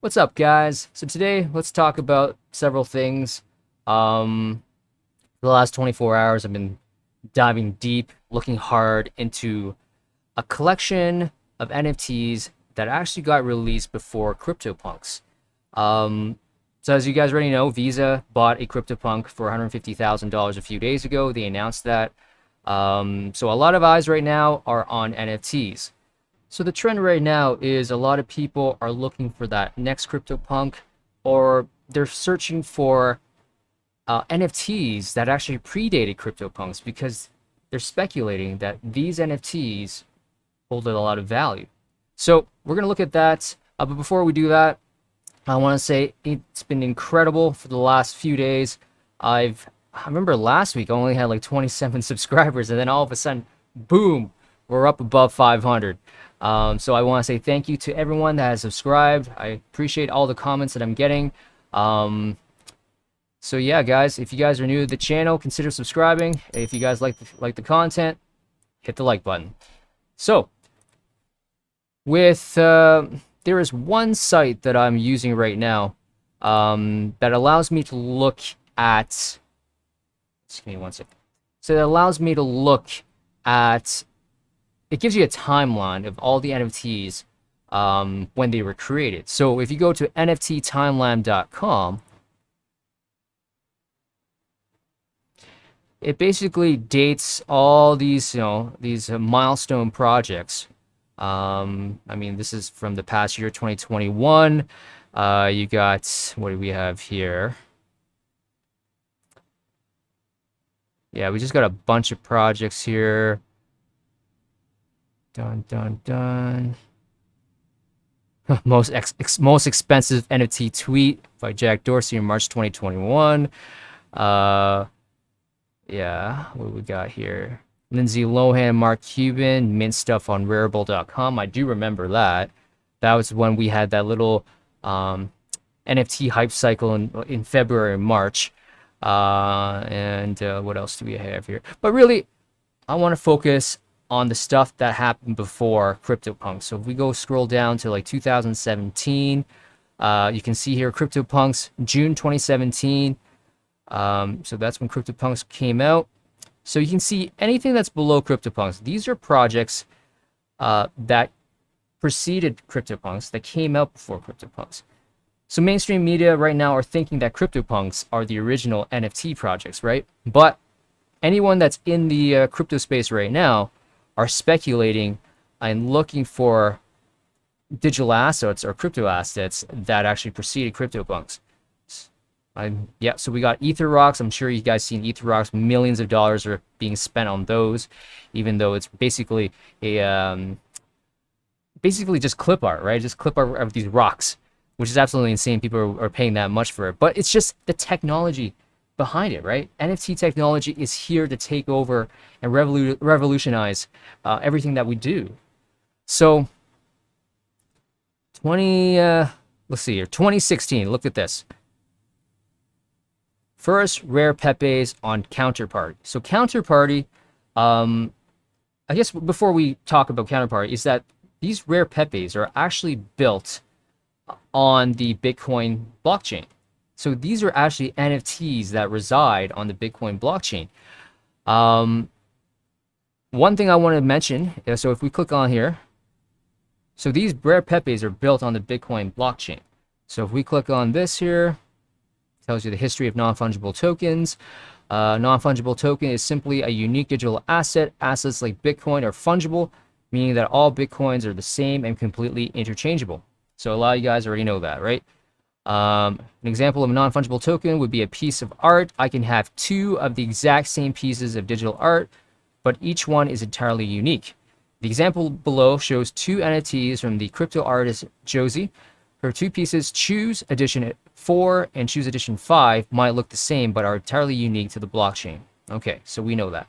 What's up, guys? So today, let's talk about several things. Um, the last 24 hours, I've been diving deep, looking hard into a collection of NFTs that actually got released before Cryptopunks. Um, so as you guys already know, Visa bought a CryptoPunk for $150,000 a few days ago. They announced that. So a lot of eyes right now are on NFTs. So the trend right now is a lot of people are looking for that next CryptoPunk, or they're searching for NFTs that actually predated CryptoPunks because they're speculating that these NFTs hold a lot of value. So we're gonna look at that. But before we do that, I want to say it's been incredible for the last few days. I remember last week I only had like 27 subscribers, and then all of a sudden, boom, we're up above 500. So I want to say thank you to everyone that has subscribed. I appreciate all the comments that I'm getting. So yeah, guys, if you guys are new to the channel, consider subscribing. If you guys like the content, hit the like button. So with there is one site that I'm using right now that allows me to look at. Just give me one second. So that allows me to look at. It gives you a timeline of all the NFTs when they were created. So if you go to NFTtimeline.com, it basically dates all these, these milestone projects. I mean, this is from the past year, 2021. You got, what do we have here? Yeah, we just got a bunch of projects here. Dun dun dun. most expensive NFT tweet by Jack Dorsey in March 2021. Yeah, what do we got here? Lindsay Lohan, Mark Cuban, mint stuff on Rarible.com. I do remember that. That was when we had that little NFT hype cycle in February and March. And what else do we have here? But really, I want to focus on the stuff that happened before CryptoPunks. So if we go scroll down to like 2017, you can see here CryptoPunks, June 2017. So that's when CryptoPunks came out. So you can see anything that's below CryptoPunks. These are projects that preceded CryptoPunks, that came out before CryptoPunks. So mainstream media right now are thinking that CryptoPunks are the original NFT projects, right? But anyone that's in the crypto space right now are speculating and looking for digital assets or crypto assets that actually preceded CryptoPunks. Yeah, so we got Ether Rocks. I'm sure you guys seen Ether Rocks. Millions of dollars are being spent on those, even though it's basically a basically just clip art, right? Just clip art of these rocks, which is absolutely insane. People are paying that much for it, but it's just the technology behind it, right? NFT technology is here to take over and revolutionize everything that we do. So, let's see here, 2016. Look at this. First, rare Pepes on Counterparty. So Counterparty, I guess before we talk about Counterparty, is that these rare Pepes are actually built on the Bitcoin blockchain. So these are actually NFTs that reside on the Bitcoin blockchain. One thing I want to mention, so if we click on here, so these rare Pepes are built on the Bitcoin blockchain. So if we click on this here, tells you the history of non-fungible tokens. Non-fungible token is simply a unique digital asset. Assets like Bitcoin are fungible, meaning that all Bitcoins are the same and completely interchangeable. So a lot of you guys already know that, right? An example of a non-fungible token would be a piece of art. I can have two of the exact same pieces of digital art, but each one is entirely unique. The example below shows two NFTs from the crypto artist Josie. Her two pieces, Choose Edition 4 and Choose Edition 5, might look the same, but are entirely unique to the blockchain. Okay, so we know that.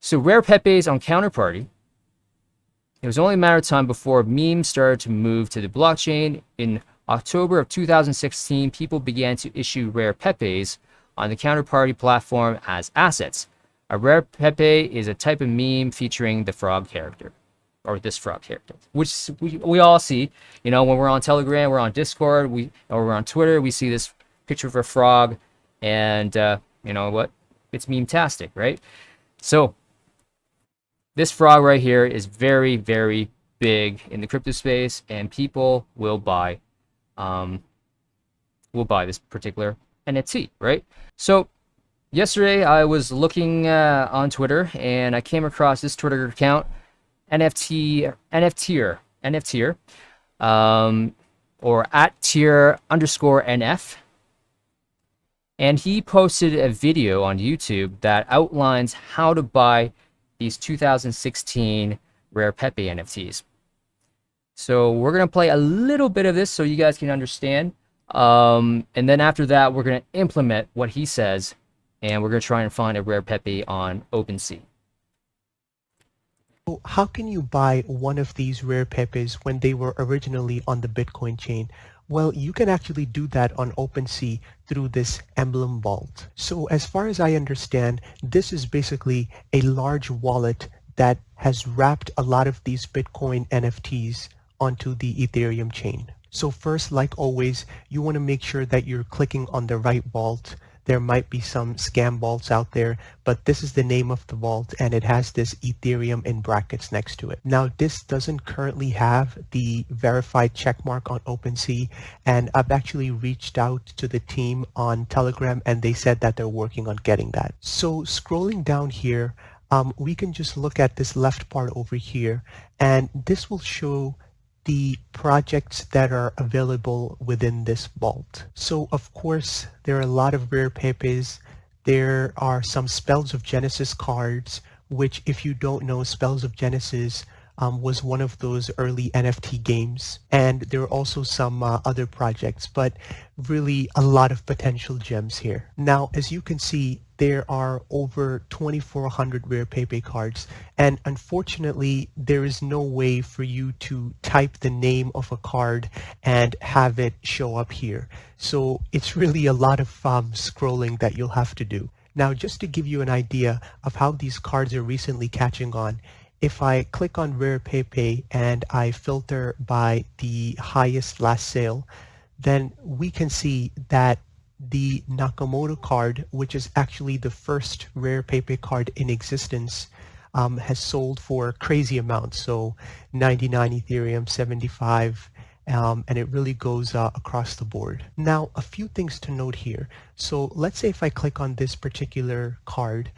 So rare Pepes on Counterparty, it was only a matter of time before memes started to move to the blockchain. In October of 2016, people began to issue rare Pepes on the Counterparty platform as assets. A rare Pepe is a type of meme featuring the frog character. or this frog character, which we all see. You know, when we're on Telegram, we're on Discord, or we're on Twitter, we see this picture of a frog, and you know what? It's meme-tastic, right? So this frog right here is very, very big in the crypto space, and people will buy this particular NFT, right? So yesterday I was looking on Twitter, and I came across this Twitter account, NFTier, or @tier_NF. And he posted a video on YouTube that outlines how to buy these 2016 Rare Pepe NFTs. So we're going to play a little bit of this so you guys can understand. And then after that, we're going to implement what he says, and we're going to try and find a Rare Pepe on OpenSea. So how can you buy one of these Rare Pepes when they were originally on the Bitcoin chain? Well, you can actually do that on OpenSea through this Emblem vault. So as far as I understand, this is basically a large wallet that has wrapped a lot of these Bitcoin NFTs onto the Ethereum chain. So first, like always, you want to make sure that you're clicking on the right vault. There might be some scam vaults out there, but this is the name of the vault, and it has this Ethereum in brackets next to it. Now, this doesn't currently have the verified checkmark on OpenSea, and I've actually reached out to the team on Telegram, and they said that they're working on getting that. So scrolling down here, we can just look at this left part over here, and this will show the projects that are available within this vault. So of course, there are a lot of Rare Pepes. There are some Spells of Genesis cards, which if you don't know, Spells of Genesis was one of those early NFT games. And there are also some other projects, but really a lot of potential gems here. Now, as you can see, there are over 2,400 Rare Pepe cards, and unfortunately, there is no way for you to type the name of a card and have it show up here. So it's really a lot of scrolling that you'll have to do. Now, just to give you an idea of how these cards are recently catching on, if I click on Rare Pepe and I filter by the highest last sale, then we can see that the Nakamoto card, which is actually the first Rare Pepe card in existence, has sold for crazy amounts. So 99 Ethereum, 75, and it really goes across the board. Now, a few things to note here. So let's say if I click on this particular card,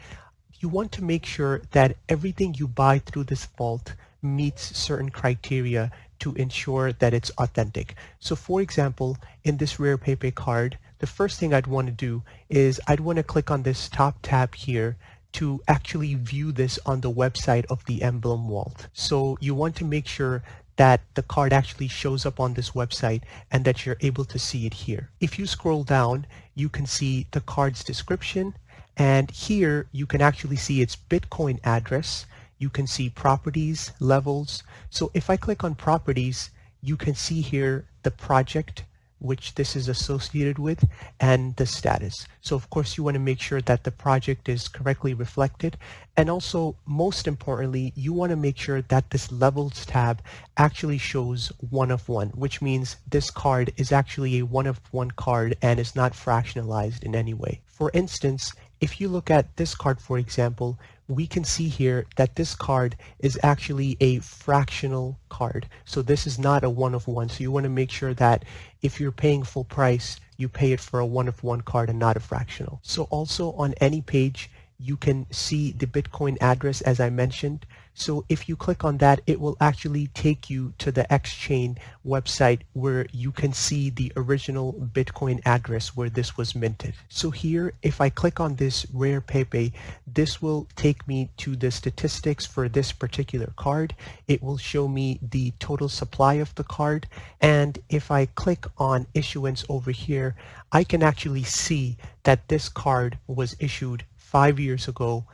you want to make sure that everything you buy through this vault meets certain criteria to ensure that it's authentic. So for example, in this Rare Pepe card, the first thing I'd want to do is I'd want to click on this top tab here to actually view this on the website of the Emblem vault. So you want to make sure that the card actually shows up on this website and that you're able to see it here. If you scroll down, you can see the card's description, and here you can actually see its Bitcoin address. You can see properties, levels. So if I click on properties, you can see here the project which this is associated with and the status. So of course you want to make sure that the project is correctly reflected, and also most importantly you want to make sure that this levels tab actually shows 1 of 1, which means this card is actually a 1 of 1 card and is not fractionalized in any way. For instance, if you look at this card, for example, we can see here that this card is actually a fractional card. So this is not a 1 of 1. So you want to make sure that if you're paying full price, you pay it for a 1 of 1 card and not a fractional. So also on any page, you can see the Bitcoin address as I mentioned. So if you click on that, it will actually take you to the Exchange website where you can see the original Bitcoin address where this was minted. So here, if I click on this Rare Pepe, this will take me to the statistics for this particular card. It will show me the total supply of the card. And if I click on issuance over here, I can actually see that this card was issued 5 years ago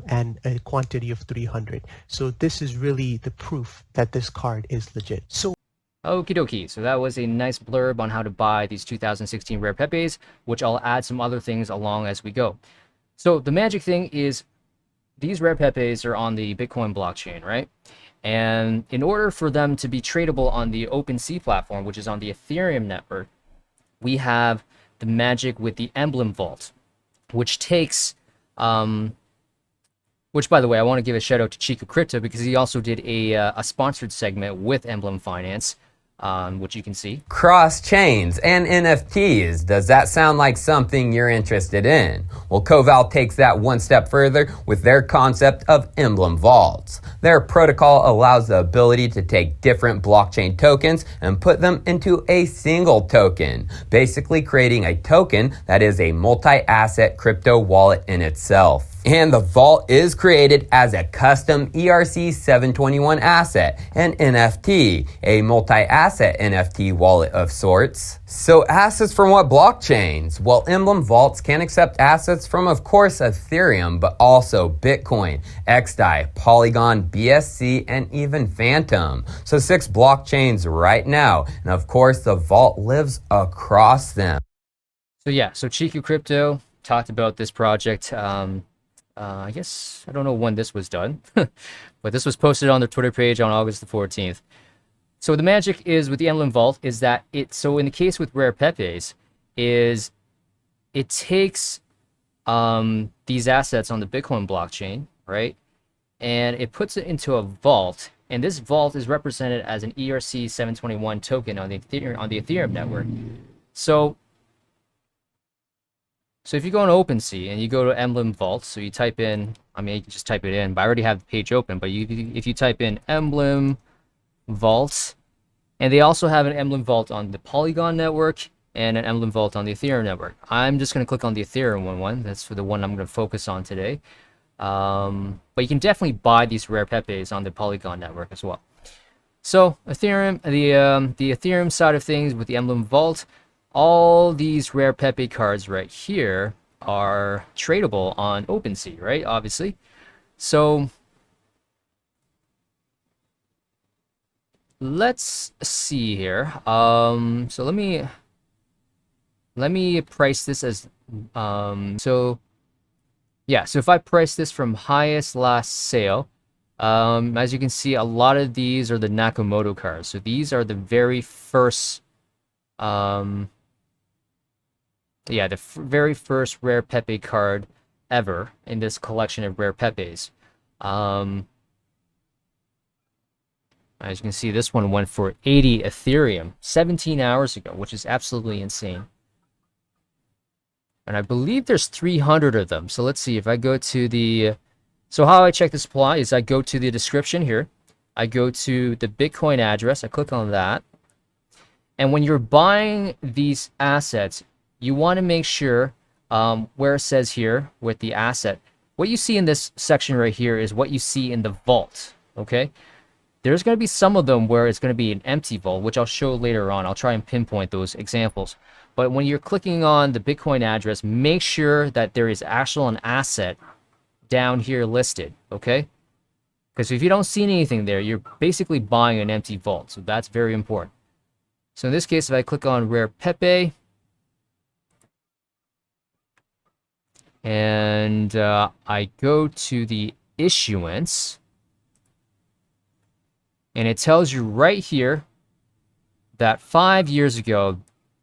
and a quantity of 300. So this is really the proof that this card is legit. So Okie dokie, so that was a nice blurb on how to buy these 2016 Rare Pepes, which I'll add some other things along as we go. So the magic thing is these Rare Pepes are on the Bitcoin blockchain, right? And in order for them to be tradable on the OpenSea platform, which is on the Ethereum network, we have the magic with the Emblem Vault, which takes, which, by the way, I want to give a shout out to Chico Crypto because he also did a sponsored segment with Emblem Finance, which you can see. Cross chains and NFTs. Does that sound like something you're interested in? Well, Coval takes that one step further with their concept of Emblem Vaults. Their protocol allows the ability to take different blockchain tokens and put them into a single token, basically creating a token that is a multi-asset crypto wallet in itself. And the vault is created as a custom ERC-721 asset, an NFT, a multi-asset NFT wallet of sorts. So assets from what blockchains? Well, Emblem Vaults can accept assets from, of course, Ethereum, but also Bitcoin, XDAI, Polygon, BSC, and even Phantom. So 6 blockchains right now. And of course, the vault lives across them. So yeah, so Chico Crypto talked about this project. I guess, I don't know when this was done, but this was posted on their Twitter page on August the 14th. So the magic is with the Emblem Vault is that so in the case with RarePepeDirectory is it takes these assets on the Bitcoin blockchain, right? And it puts it into a vault, and this vault is represented as an ERC-721 token on the Ethereum network. So if you go on OpenSea and you go to Emblem Vault, so you type in, I mean, you can just type it in, but I already have the page open, but if you type in Emblem Vault, and they also have an Emblem Vault on the Polygon network and an Emblem Vault on the Ethereum network. I'm just going to click on the Ethereum one. That's for the one I'm going to focus on today. But you can definitely buy these RarePepeDirectories on the Polygon network as well. So Ethereum, the Ethereum side of things with the Emblem Vault, all these RarePepe cards right here are tradable on OpenSea, right? Obviously. So let's see here. So let me price this as so if I price this from highest last sale, as you can see, a lot of these are the Nakamoto cards. So these are the very first very first RarePepe card ever in this collection of RarePepes. As you can see, this one went for 80 Ethereum 17 hours ago, which is absolutely insane. And I believe there's 300 of them. So let's see if I go to the... So how I check the supply is I go to the description here. I go to the Bitcoin address. I click on that. And when you're buying these assets, you want to make sure where it says here with the asset, what you see in this section right here is what you see in the vault, okay? There's going to be some of them where it's going to be an empty vault, which I'll show later on. I'll try and pinpoint those examples. But when you're clicking on the Bitcoin address, make sure that there is actual an asset down here listed, okay? Because if you don't see anything there, you're basically buying an empty vault. So that's very important. So in this case, if I click on RarePepe, and I go to the issuance, and it tells you right here that 5 years ago,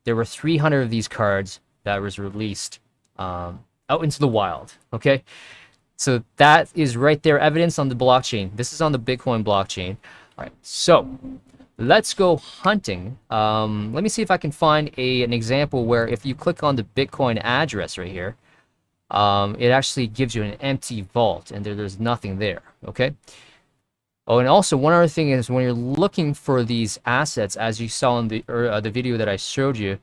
there were 300 of these cards that was released out into the wild, okay? So that is right there, evidence on the blockchain. This is on the Bitcoin blockchain. All right, so let's go hunting. Let me see if I can find an example where if you click on the Bitcoin address right here, it actually gives you an empty vault and there's nothing there, okay? Oh, and also one other thing is when you're looking for these assets, as you saw in the video that I showed you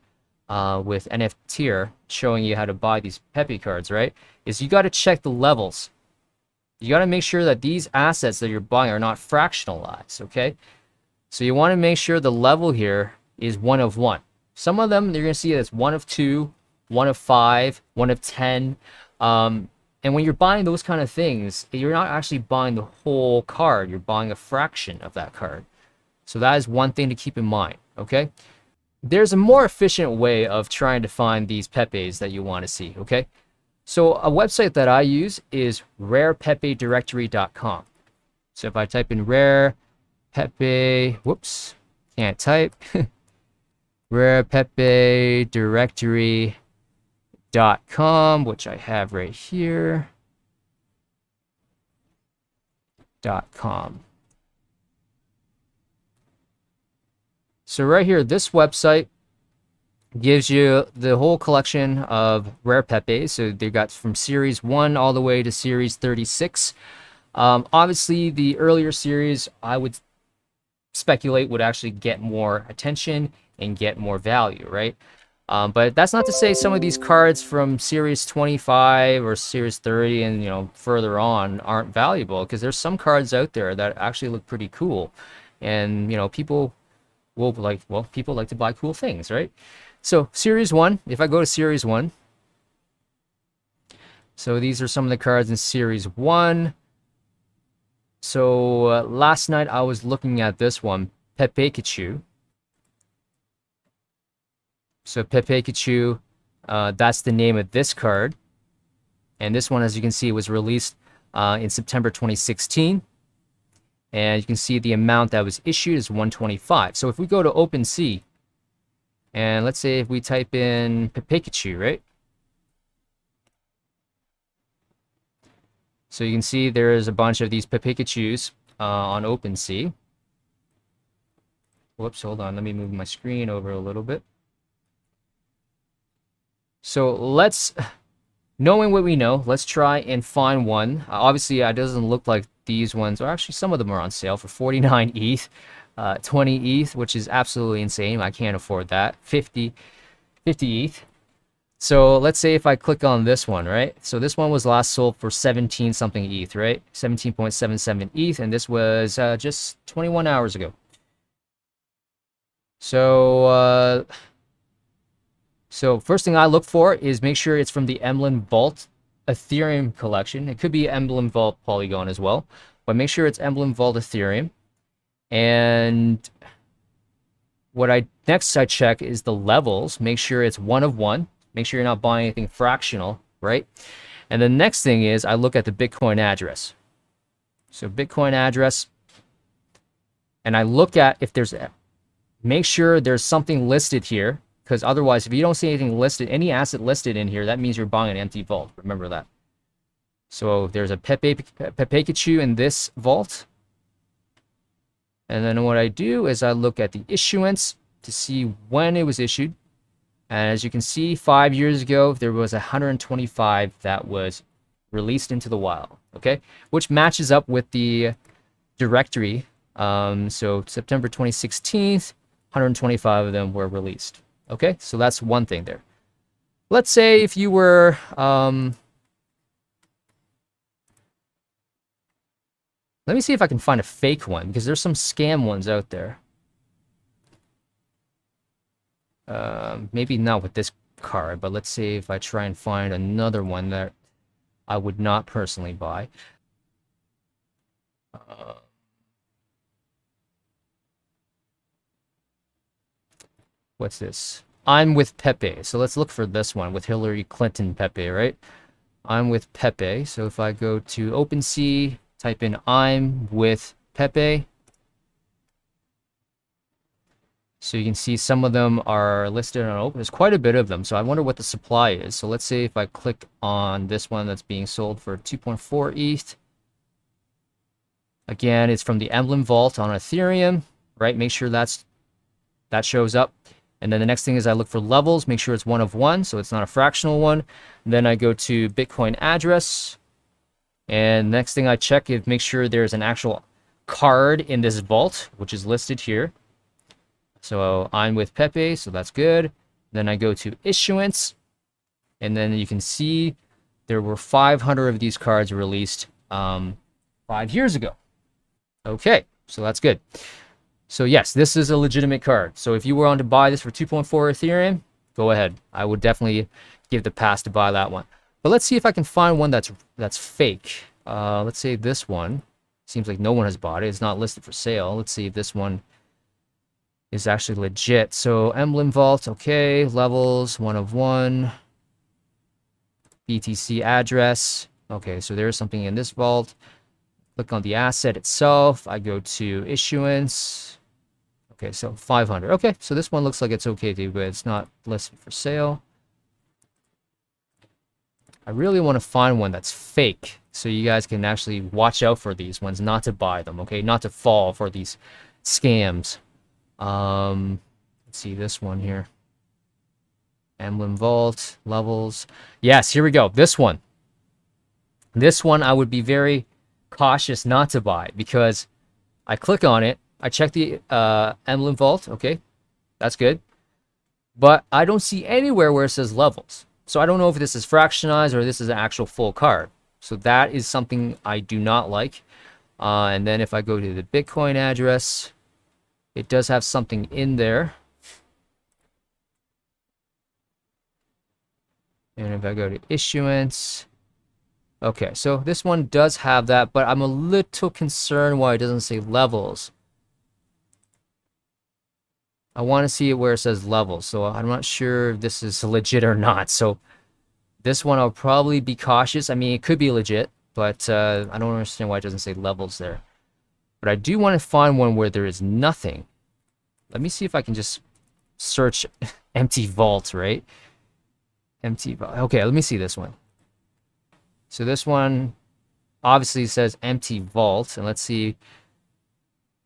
with NFTier, showing you how to buy these Pepe cards, right? Is you got to check the levels. You got to make sure that these assets that you're buying are not fractionalized, okay? So you want to make sure the level here is 1 of 1. Some of them, you're going to see it's 1 of 2, 1 of 5, 1 of 10. And when you're buying those kind of things, you're not actually buying the whole card. You're buying a fraction of that card. So that is one thing to keep in mind, okay? There's a more efficient way of trying to find these Pepes that you want to see, okay? So a website that I use is RarePepeDirectory.com. So if I type in Pepe, whoops, can't type. RarePepeDirectory.com, which I have right here. .com. So right here, this website gives you the whole collection of rare Pepes. So they got from series 1 all the way to series 36. Obviously, the earlier series, I would speculate, would actually get more attention and get more value, right? But that's not to say some of these cards from series 25 or series 30 and, you know, further on aren't valuable, because there's some cards out there that actually look pretty cool. And, you know, people will like, well, people like to buy cool things, right? So series 1, if I go to series 1, so these are some of the cards in series 1. So last night I was looking at this one, Pepekachu. So Pepekachu, that's the name of this card. And this one, as you can see, was released in September 2016. And you can see the amount that was issued is 125. So if we go to OpenSea, and let's say if we type in Pepekachu, right? So you can see there is a bunch of these Pepekachus on OpenSea. Whoops, hold on. Let me move my screen over a little bit. So let's, knowing what we know, let's try and find one. Obviously, it doesn't look like these ones, or actually some of them are on sale for 49 ETH, 20 ETH, which is absolutely insane. I can't afford that. 50 ETH. So let's say if I click on this one, right? So this one was last sold for 17 something ETH, right? 17.77 ETH, and this was just 21 hours ago. So first thing I look for is make sure it's from the Emblem Vault Ethereum collection. It could be Emblem Vault Polygon as well, but make sure it's Emblem Vault Ethereum. And what next I check is the levels. Make sure it's 1 of 1. Make sure you're not buying anything fractional, right? And the next thing is I look at the Bitcoin address. So Bitcoin address, and I look at if there's, make sure there's something listed here, because otherwise, if you don't see anything listed, any asset listed in here, that means you're buying an empty vault. Remember that. So there's a Pepekachu in this vault. And then what I do is I look at the issuance to see when it was issued. And as you can see, 5 years ago, there was 125 that was released into the wild, okay? Which matches up with the directory. So September 2016, 125 of them were released, okay? So that's one thing there. Let's say if you were, let me see if I can find a fake one, because there's some scam ones out there. Maybe not with this card, but let's see if I try and find another one that I would not personally buy. What's this? I'm with Pepe. So let's look for this one with Hillary Clinton Pepe, right? I'm with Pepe. So if I go to OpenSea, type in I'm with Pepe. So you can see some of them are listed on open. There's quite a bit of them. So I wonder what the supply is. So let's say if I click on this one that's being sold for 2.4 ETH. Again, it's from the Emblem Vault on Ethereum, right? Make sure that shows up. And then the next thing is I look for levels, make sure it's 1 of 1, so it's not a fractional one. And then I go to Bitcoin address. And next thing I check is make sure there's an actual card in this vault, which is listed here. So I'm with Pepe, so that's good. Then I go to issuance, and then you can see there were 500 of these cards released 5 years ago. Okay, so that's good. So yes, this is a legitimate card. So if you were on to buy this for 2.4 Ethereum, go ahead. I would definitely give the pass to buy that one. But let's see if I can find one that's fake. Let's say this one. Seems like no one has bought it. It's not listed for sale. Let's see if this one is actually legit. So Emblem Vault, okay. Levels, 1 of 1. BTC address. Okay, so there's something in this vault. click on the asset itself. I go to issuance. Okay, so 500. Okay, so this one looks like it's okay too, but it's not listed for sale. I really want to find one that's fake, so you guys can actually watch out for these ones, not to buy them, okay? Not to fall for these scams. Let's see this one here. Emblem Vault, levels. Yes, here we go. This one. This one I would be very cautious not to buy, because I click on it, I check the Emblem Vault, okay, that's good, but I don't see anywhere where it says levels. So I don't know if this is fractionalized or this is an actual full card. So that is something I do not like. And then if I go to the Bitcoin address, it does have something in there. And if I go to issuance, okay, so this one does have that, but I'm a little concerned why it doesn't say levels. I want to see it where it says levels, so I'm not sure if this is legit or not. So this one I'll probably be cautious. I mean, it could be legit, but I don't understand why it doesn't say levels there. But I do want to find one where there is nothing. Let me see if I can just search empty vault, right? Empty vault. Okay, let me see this one. So this one obviously says empty vault, and let's see.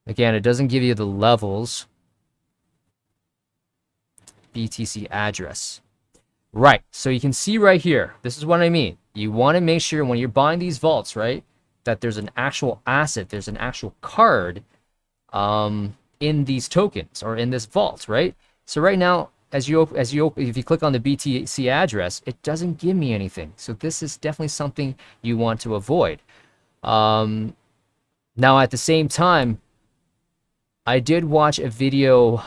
Again, it doesn't give you the levels. BTC address. Right, so you can see right here, this is what I mean. You want to make sure when you're buying these vaults, right, that there's an actual asset, there's an actual card in these tokens or in this vault, right? So right now, if you click on the BTC address, it doesn't give me anything. So this is definitely something you want to avoid. Now at the same time, I did watch a video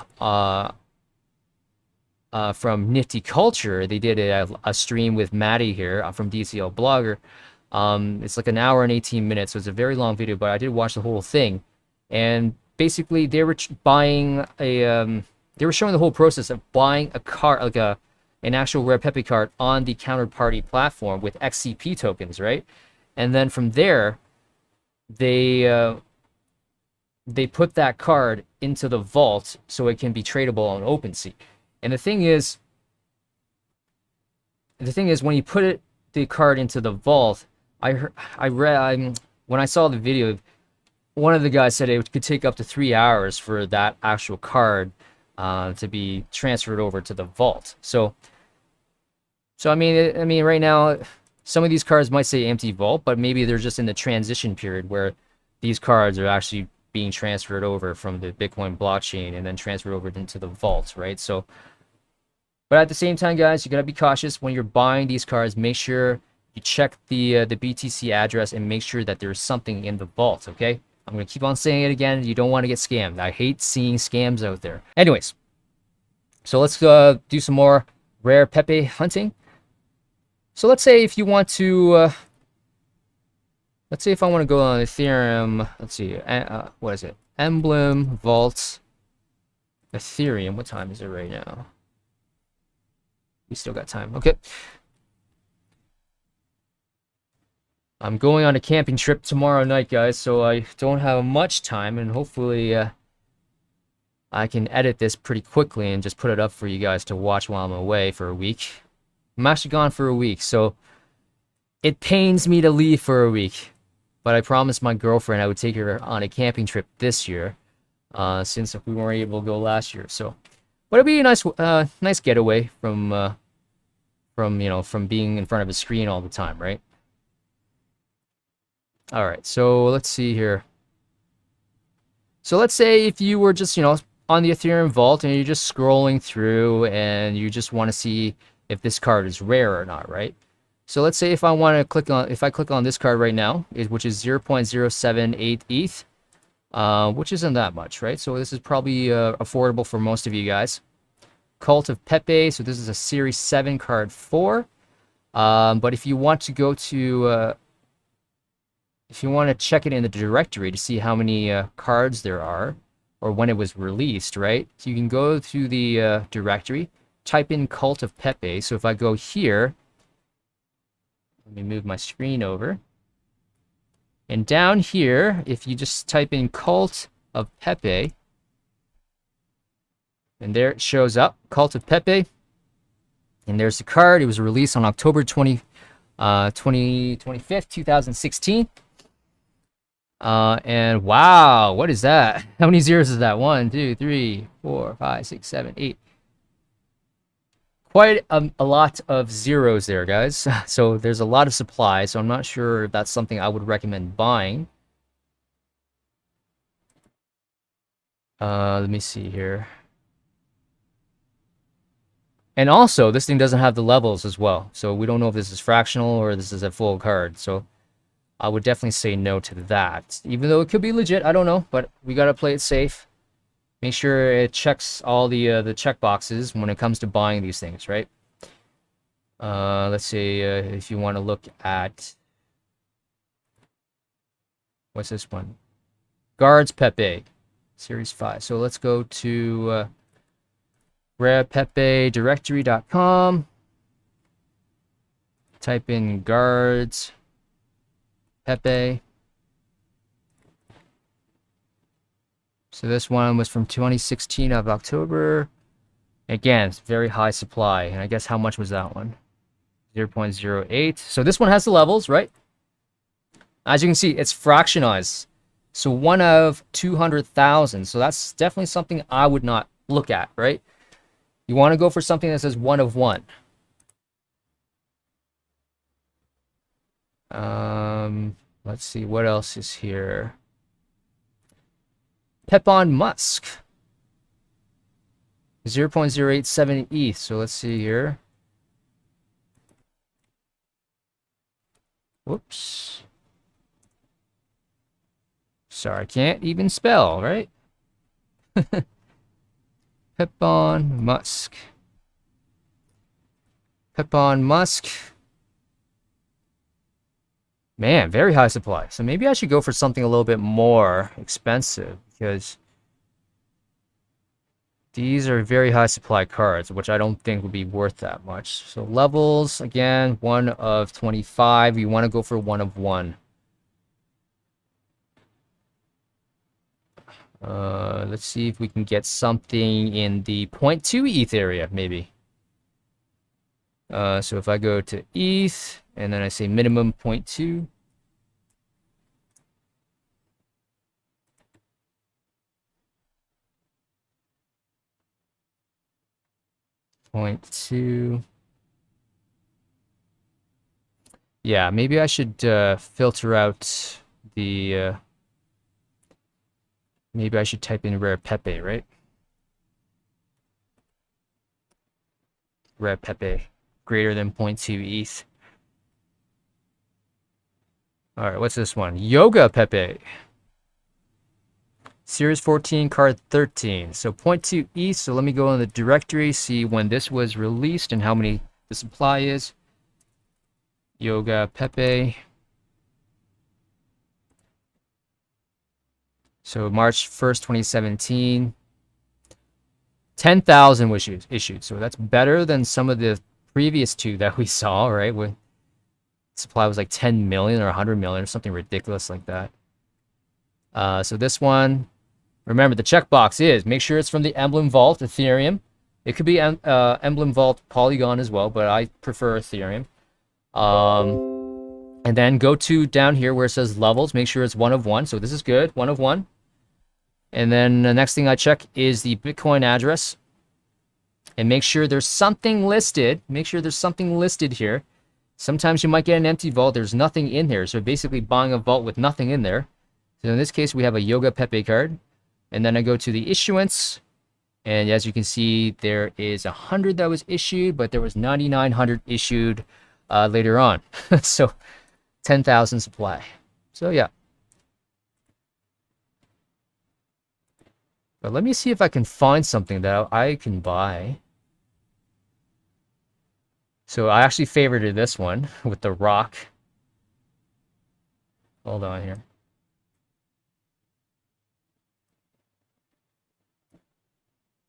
from Nifty Culture. They did a stream with Maddie here from DCL Blogger. It's like an hour and 18 minutes, so it's a very long video, but I did watch the whole thing. And basically, they were buying a, they were showing the whole process of buying a card, like an actual RarePepe card on the counterparty platform with XCP tokens, right? And then from there, they put that card into the vault so it can be tradable on OpenSea. And the thing is when you put the card into the vault, when I saw the video, one of the guys said it could take up to 3 hours for that actual card to be transferred over to the vault. So I mean, right now, some of these cards might say empty vault, but maybe they're just in the transition period where these cards are actually being transferred over from the Bitcoin blockchain and then transferred over into the vault, right? So, but at the same time, guys, you gotta be cautious when you're buying these cards. Make sure you check the BTC address and make sure that there's something in the vault, okay? I'm gonna keep on saying it again. You don't want to get scammed. I hate seeing scams out there. Anyways, so let's do some more rare Pepe hunting. So let's say if you want to, let's say if I want to go on Ethereum, let's see, what is it? Emblem, Vault, Ethereum. What time is it right now? We still got time. Okay. I'm going on a camping trip tomorrow night, guys, so I don't have much time, and hopefully I can edit this pretty quickly and just put it up for you guys to watch while I'm away for a week. I'm actually gone for a week, so it pains me to leave for a week. But I promised my girlfriend I would take her on a camping trip this year, since we weren't able to go last year. So, but it'll be a nice getaway from being in front of a screen all the time, right? All right, so let's see here. So let's say if you were just on the Ethereum vault and you're just scrolling through and you just want to see if this card is rare or not, right? So let's say if I want to click on this card right now, which is 0.078 ETH, which isn't that much, right? So this is probably affordable for most of you guys. Cult of Pepe, so this is a Series 7 card 4. But if you want to go to, if you want to check it in the directory to see how many cards there are, or when it was released, right? So you can go to the directory, type in Cult of Pepe. So if I go here, let me move my screen over. And down here, if you just type in Cult of Pepe, and there it shows up, Cult of Pepe. And there's the card. It was released on October 25th, 2016. And wow, what is that? How many zeros is that? 1, 2, 3, 4, 5, 6, 7, 8. Quite a lot of zeros there, guys. So there's a lot of supply, so I'm not sure if that's something I would recommend buying. Let me see here. And also, this thing doesn't have the levels as well, so we don't know if this is fractional or this is a full card. So I would definitely say no to that. Even though it could be legit, I don't know, but we gotta play it safe. Make sure it checks all the check boxes when it comes to buying these things, right? Let's say if you want to look at, what's this one? Guards Pepe, Series 5. So let's go to RarePepeDirectory.com. Type in Guards Pepe. So this one was from 2016 of October. Again, it's very high supply. And I guess how much was that one? 0.08. So this one has the levels, right? As you can see, it's fractionized. So 1 of 200,000. So that's definitely something I would not look at, right? You want to go for something that says 1 of 1. Let's see, what else is here? Pepon Musk. 0.087 ETH. So let's see here. Whoops. Sorry, I can't even spell, right? Pepon Musk. Pepon Musk. Man, very high supply. So maybe I should go for something a little bit more expensive because these are very high supply cards, which I don't think would be worth that much. So levels, again, 1 of 25. You want to go for 1 of 1. Let's see if we can get something in the 0.2 ETH area, maybe. So if I go to ETH, and then I say minimum 0.2. Yeah, maybe I should filter out the... maybe I should type in Rare Pepe, right? Rare Pepe, greater than 0.2 ETH. All right, what's this one? Yoga Pepe. Series 14, card 13. So 0.2 ETH. So let me go in the directory, see when this was released and how many the supply is. Yoga Pepe. So March 1st, 2017. 10,000 was issued. So that's better than some of the previous two that we saw, right? With supply was like 10 million or 100 million or something ridiculous like that. So this one, remember the checkbox is make sure it's from the Emblem Vault, Ethereum. It could be Emblem Vault Polygon as well, but I prefer Ethereum. And then go to down here where it says levels, make sure it's 1 of 1. So this is good, 1 of 1. And then the next thing I check is the Bitcoin address. And make sure there's something listed. Make sure there's something listed here. Sometimes you might get an empty vault. There's nothing in here. So basically buying a vault with nothing in there. So in this case, we have a Yoga Pepe card. And then I go to the issuance. And as you can see, there is 100 that was issued, but there was 9,900 issued later on. So 10,000 supply. So yeah. But let me see if I can find something that I can buy. So I actually favorited this one with the rock. Hold on here.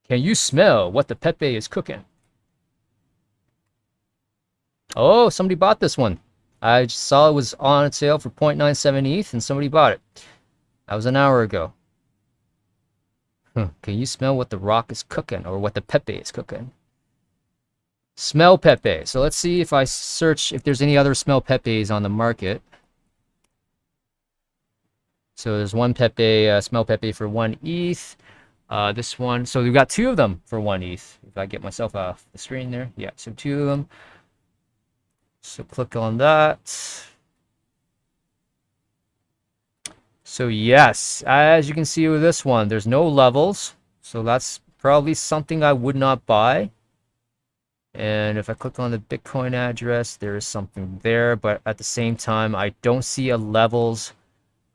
Can you smell what the Pepe is cooking? Oh, somebody bought this one. I just saw it was on sale for 0.97 ETH and somebody bought it. That was an hour ago. Can you smell what the rock is cooking or what the Pepe is cooking? Smell Pepe. So let's see if I search if there's any other smell Pepes on the market. So there's one Pepe, smell Pepe for 1 ETH. This one, so we've got 2 of them for 1 ETH. If I get myself off the screen there, yeah, so 2 of them. So click on that. So yes, as you can see with this one, there's no levels. So that's probably something I would not buy. And if I click on the Bitcoin address, there is something there. But at the same time, I don't see a levels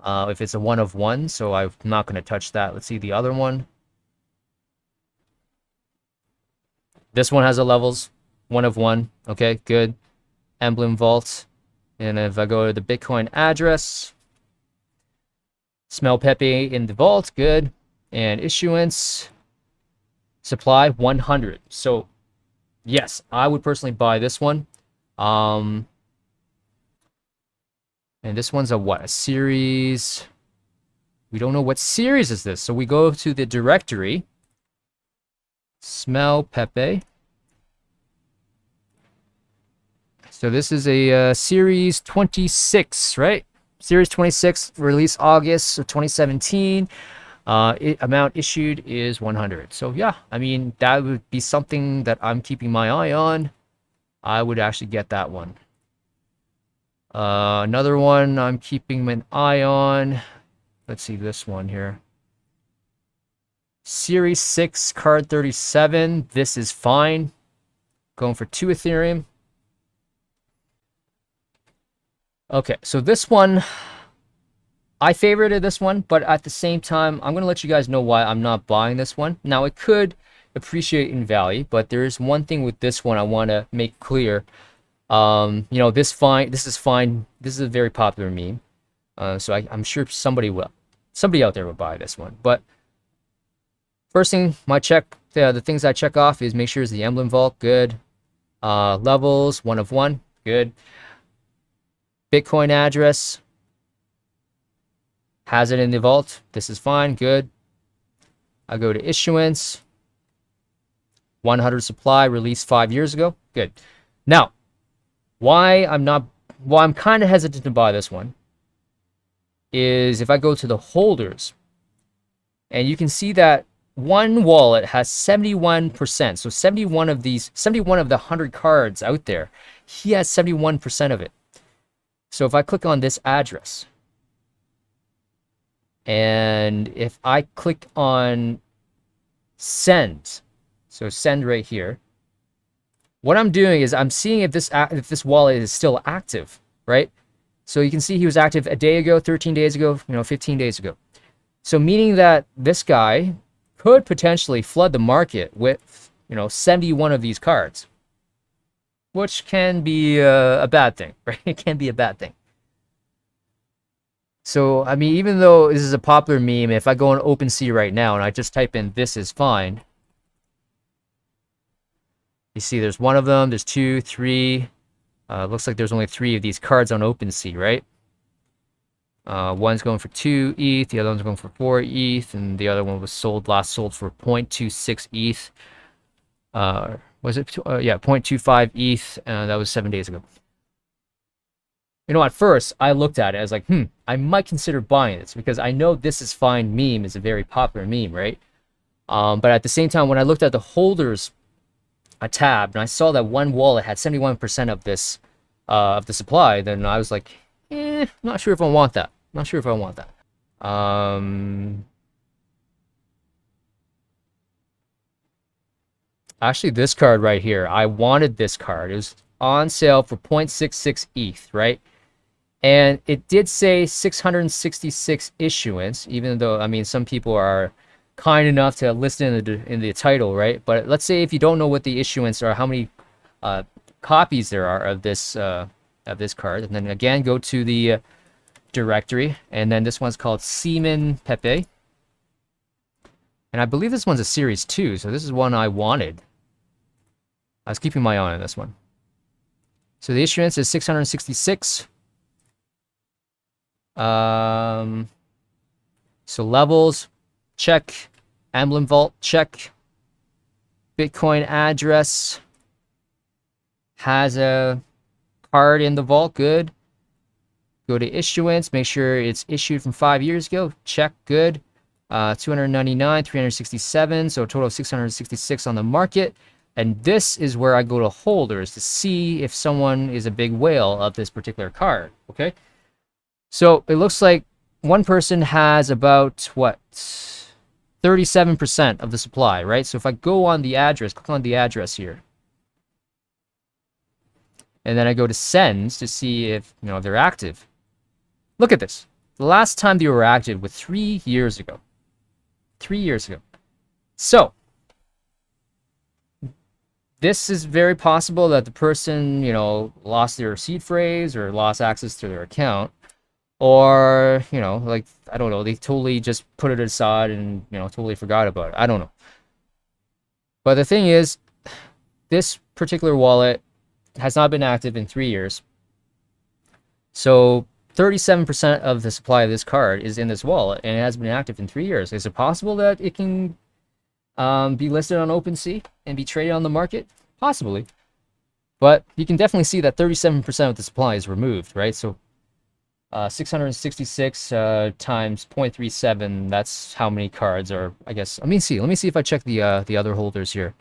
if it's a 1 of 1. So I'm not going to touch that. Let's see the other one. This one has a levels, 1 of 1. Okay, good. Emblem vault. And if I go to the Bitcoin address, smell Pepe in the vault, good. And issuance, supply 100. So yes, I would personally buy this one. And this one's a what? A series. We don't know what series is this. So we go to the directory. Smell Pepe. So this is a series 26, right? Series 26, release August of 2017. Amount issued is 100. So yeah, I mean, that would be something that I'm keeping my eye on. I would actually get that one. Another one I'm keeping an eye on. Let's see this one here. Series 6, card 37. This is fine. Going for 2 Ethereum. Okay, so this one, I favorited this one, but at the same time, I'm going to let you guys know why I'm not buying this one. Now, it could appreciate in value, but there is one thing with this one I want to make clear. You know, this is fine. This is a very popular meme. So I'm sure somebody out there will buy this one. But first thing, the things I check off is make sure it's the Emblem Vault, good. Levels, 1 of 1, good. Bitcoin address, has it in the vault. This is fine, good. I go to issuance, 100 supply, released 5 years ago, good. Now, why I'm kind of hesitant to buy this one is if I go to the holders, and you can see that one wallet has 71%. So 71 of the 100 cards out there, he has 71% of it. So if I click on this address, and if I click on send, so send right here, what I'm doing is I'm seeing if this wallet is still active, right? So you can see he was active a day ago, 13 days ago, 15 days ago. So meaning that this guy could potentially flood the market with, 71 of these cards, which can be a bad thing, right? It can be a bad thing. So, I mean, even though this is a popular meme, if I go on OpenSea right now and I just type in "this is fine," you see there's 1 of them, there's 2, 3. Looks like there's only 3 of these cards on OpenSea, right? One's going for 2 ETH, the other one's going for 4 ETH, and the other one was last sold for 0.26 ETH. Was it? Yeah, 0.25 ETH, that was 7 days ago. At first, I looked at it, I was like, I might consider buying this, because I know "this is fine" meme is a very popular meme, right? But at the same time, when I looked at the holders tab, and I saw that one wallet had 71% of this, of the supply, then I was like, not sure if I want that. Not sure if I want that. Actually, this card right here, I wanted this card. It was on sale for 0.66 ETH, right? And it did say 666 issuance, even though, I mean, some people are kind enough to list it in the title, right? But let's say if you don't know what the issuance are, how many copies there are of this card, and then again go to the directory, and then this one's called Seaman Pepe, and I believe this one's a series 2, so this is one I wanted. I was keeping my eye on this one. So the issuance is 666. So levels, check. Emblem vault, check. Bitcoin address. Has a card in the vault, good. Go to issuance, make sure it's issued from 5 years ago, check, good. 299, 367, so a total of 666 on the market. And this is where I go to holders to see if someone is a big whale of this particular card, okay? So it looks like one person has about, what, 37% of the supply, right? So if I go on the address, click on the address here, and then I go to sends to see if, you know, they're active. Look at this. The last time they were active was 3 years ago. 3 years ago. So this is very possible that the person, you know, lost their seed phrase or lost access to their account, or, you know, like, I don't know, they totally just put it aside and, you know, totally forgot about it. I don't know. But the thing is, this particular wallet has not been active in 3 years. So 37% of the supply of this card is in this wallet, and it has been active in 3 years. Is it possible that it can be listed on OpenSea and be traded on the market? Possibly. But you can definitely see that 37% of the supply is removed, right? So 666 times 0.37, that's how many cards are, I guess. Let me see if I check the other holders here.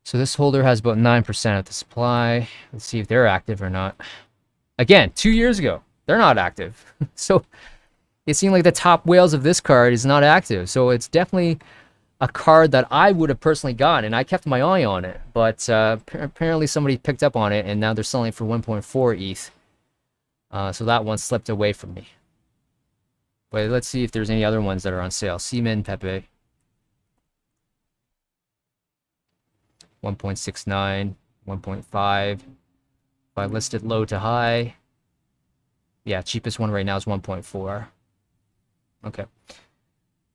So this holder has about 9% of the supply. Let's see if they're active or not. Again, 2 years ago, they're not active. So it seemed like the top whales of this card is not active. So it's definitely a card that I would have personally gotten, and I kept my eye on it. But apparently somebody picked up on it, and now they're selling for 1.4 ETH. So that one slipped away from me. But let's see if there's any other ones that are on sale. Seaman, Pepe. 1.69, 1.5. If I listed low to high, yeah, cheapest one right now is 1.4. Okay.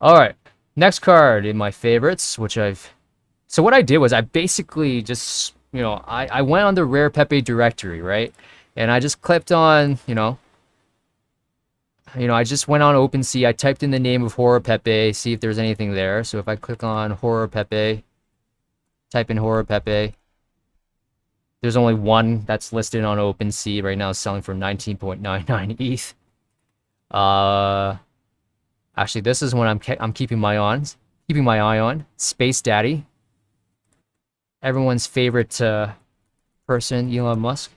All right. Next card in my favorites, which so what I did was I basically just, you know, I went on the RarePepeDirectory, right? And I just clicked on, you know, I just went on OpenSea. I typed in the name of Horror Pepe, see if there's anything there. So if I click on Horror Pepe, type in Horror Pepe, there's only one that's listed on OpenSea right now, selling for 19.99 ETH. Actually, this is one I'm keeping my eye on. Space Daddy, everyone's favorite person, Elon Musk.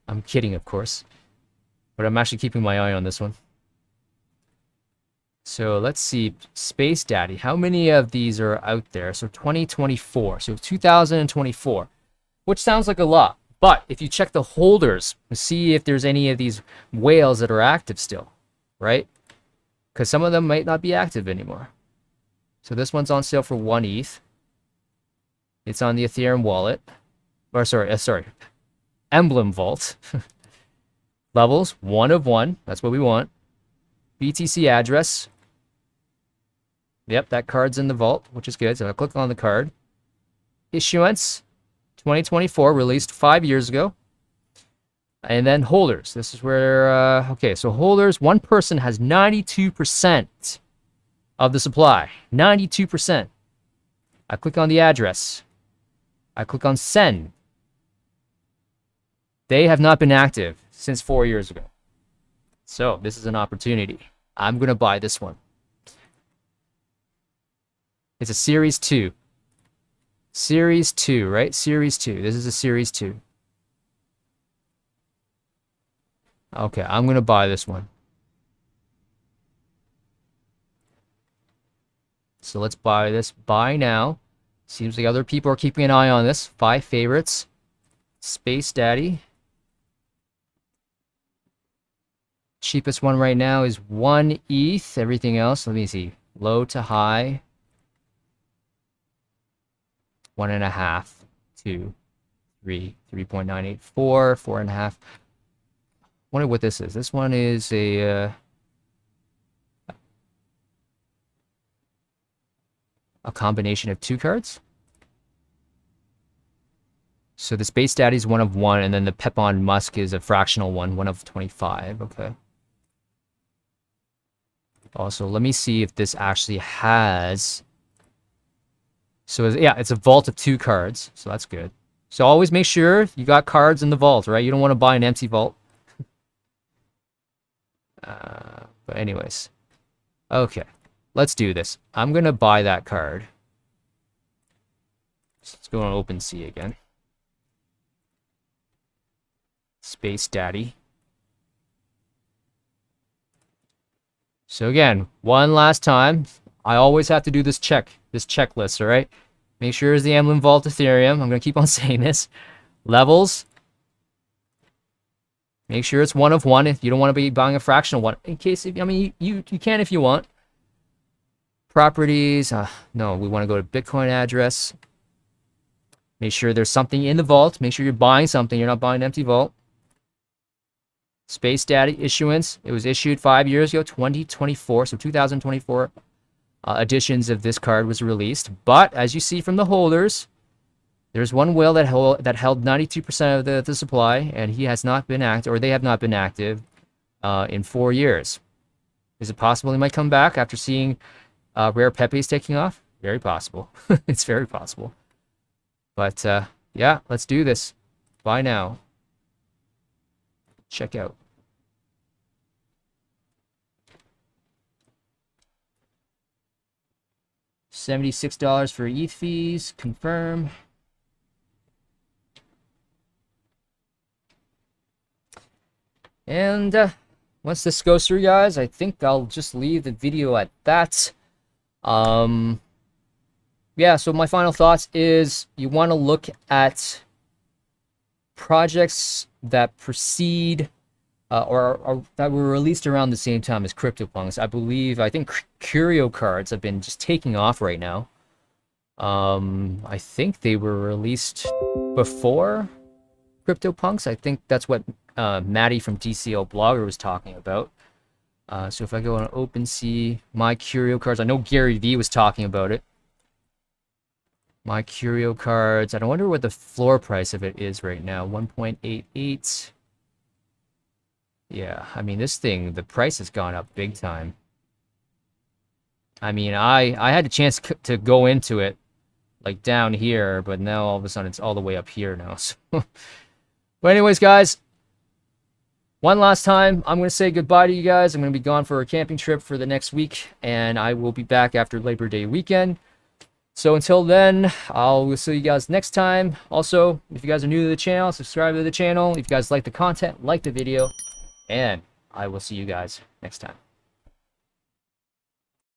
I'm kidding, of course, but I'm actually keeping my eye on this one. So let's see, Space Daddy. How many of these are out there? So 2024, so 2024, which sounds like a lot. But if you check the holders, see if there's any of these whales that are active still, right? Because some of them might not be active anymore. So this one's on sale for 1 ETH. It's on the Ethereum wallet. Or sorry, Emblem vault. Levels, 1 of 1. That's what we want. BTC address. Yep, that card's in the vault, which is good. So I'll click on the card. Issuance, 2024, released 5 years ago. And then holders. This is where, okay, so holders, one person has 92% of the supply. 92%. I click on the address. I click on send. They have not been active since 4 years ago. So this is an opportunity. I'm going to buy this one. It's a Series 2. Series 2, right? Series 2. This is a Series 2. Okay, I'm going to buy this one. So let's buy this. Buy now. Seems like other people are keeping an eye on this. 5 favorites. Space Daddy. Cheapest one right now is 1 ETH. Everything else, let me see. Low to high. 1.5, 2, 3, 3.98, 4, 4.5. Wonder what this is. This one is a combination of 2 cards. So the Space Daddy is 1 of 1, and then the Pepon Musk is a fractional 1 of 25. Okay. Also, let me see if this actually has... So, yeah, it's a vault of 2 cards, so that's good. So always make sure you got cards in the vault, right? You don't want to buy an empty vault. But anyways. Okay, let's do this. I'm going to buy that card. So let's go on OpenSea again. Space Daddy. So again, one last time, I always have to do this checklist, all right? Make sure it's the Emblem Vault Ethereum. I'm going to keep on saying this. Levels. Make sure it's 1 of 1 if you don't want to be buying a fractional one. In case, I mean, you can if you want. Properties. No, we want to go to Bitcoin address. Make sure there's something in the vault. Make sure you're buying something. You're not buying an empty vault. Space Daddy issuance. It was issued 5 years ago, 2024. So 2024 editions of this card was released. But as you see from the holders, there's one whale that held 92% of the supply, and he has not been active, or they have not been active in 4 years. Is it possible he might come back after seeing Rare Pepe's taking off? Very possible. It's very possible. But yeah, let's do this. Buy now. Check out. $76 for ETH fees. Confirm. And once this goes through, guys, I think I'll just leave the video at that. Yeah, so my final thoughts is you want to look at projects that precede or that were released around the same time as CryptoPunks. I think Curio cards have been just taking off right now. I think they were released before CryptoPunks. I think that's what Maddie from DCL Blogger was talking about. So if I go on OpenSea, my Curio cards, I know Gary V was talking about it. My Curio cards, I wonder what the floor price of it is right now. 1.88. Yeah, I mean, this thing, the price has gone up big time. I mean, I had a chance to go into it, like down here, but now all of a sudden it's all the way up here now. So. But anyways, guys, one last time, I'm going to say goodbye to you guys. I'm going to be gone for a camping trip for the next week, and I will be back after Labor Day weekend. So until then, I'll see you guys next time. Also, if you guys are new to the channel, subscribe to the channel. If you guys like the content, like the video, and I will see you guys next time.